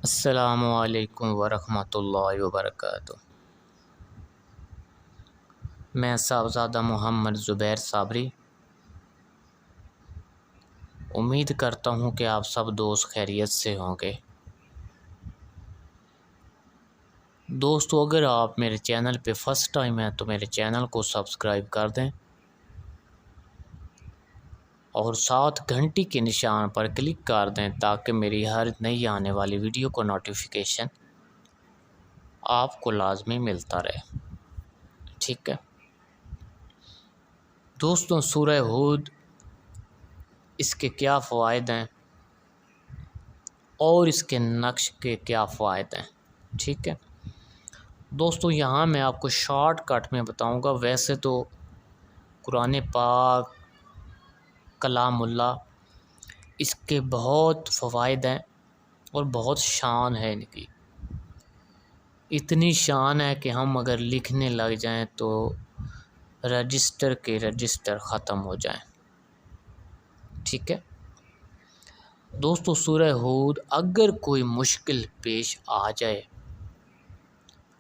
السلام علیکم ورحمۃ اللہ وبرکاتہ۔ میں صاحبزادہ محمد زبیر صابری امید کرتا ہوں کہ آپ سب دوست خیریت سے ہوں گے۔ دوستو، اگر آپ میرے چینل پہ فرسٹ ٹائم ہیں تو میرے چینل کو سبسکرائب کر دیں اور ساتھ گھنٹی کے نشان پر کلک کر دیں تاکہ میری ہر نئی آنے والی ویڈیو کو نوٹیفیکیشن آپ کو لازمی ملتا رہے۔ ٹھیک ہے دوستوں، سورہ ہود اس کے کیا فوائد ہیں اور اس کے نقش کے کیا فوائد ہیں؟ ٹھیک ہے دوستو، یہاں میں آپ کو شارٹ کٹ میں بتاؤں گا۔ ویسے تو قرآن پاک کلام اللہ، اس کے بہت فوائد ہیں اور بہت شان ہے ان کی۔ اتنی شان ہے کہ ہم اگر لکھنے لگ جائیں تو رجسٹر کے رجسٹر ختم ہو جائیں۔ ٹھیک ہے دوستو، سورہ ہود اگر کوئی مشکل پیش آ جائے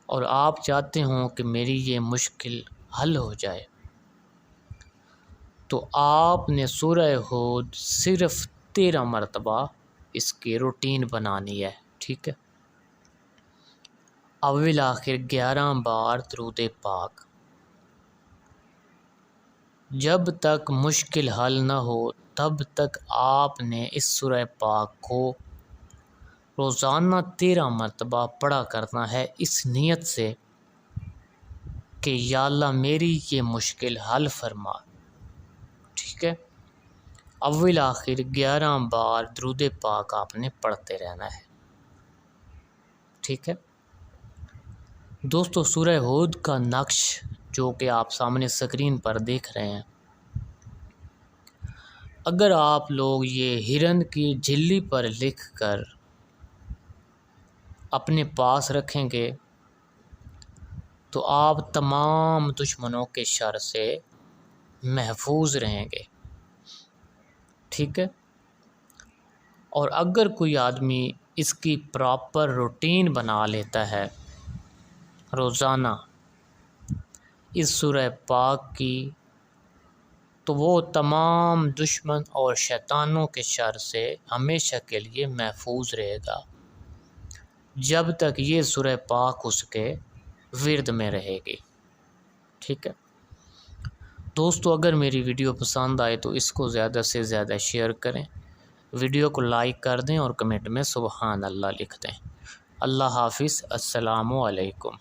اور آپ چاہتے ہوں کہ میری یہ مشکل حل ہو جائے تو آپ نے سورہ ہود صرف 13 مرتبہ اس کی روٹین بنانی ہے۔ ٹھیک ہے، اول آخر 11 بار درود پاک۔ جب تک مشکل حل نہ ہو تب تک آپ نے اس سورہ پاک کو روزانہ 13 مرتبہ پڑھا کرنا ہے، اس نیت سے کہ یا اللہ میری یہ مشکل حل فرما۔ ٹھیک ہے، اول آخر 11 بار درود پاک آپ نے پڑھتے رہنا ہے۔ ٹھیک ہے دوستو، سورہ ہود کا نقش جو کہ آپ سامنے سکرین پر دیکھ رہے ہیں، اگر آپ لوگ یہ ہرن کی جھلی پر لکھ کر اپنے پاس رکھیں گے تو آپ تمام دشمنوں کے شر سے محفوظ رہیں گے۔ ٹھیک ہے، اور اگر کوئی آدمی اس کی پراپر روٹین بنا لیتا ہے روزانہ اس سورہ پاک کی، تو وہ تمام دشمن اور شیطانوں کے شر سے ہمیشہ کے لیے محفوظ رہے گا جب تک یہ سورہ پاک اس کے ورد میں رہے گی۔ ٹھیک ہے دوستو، اگر میری ویڈیو پسند آئے تو اس کو زیادہ سے زیادہ شیئر کریں، ویڈیو کو لائک کر دیں اور کمنٹ میں سبحان اللہ لکھ دیں۔ اللہ حافظ، السلام علیکم۔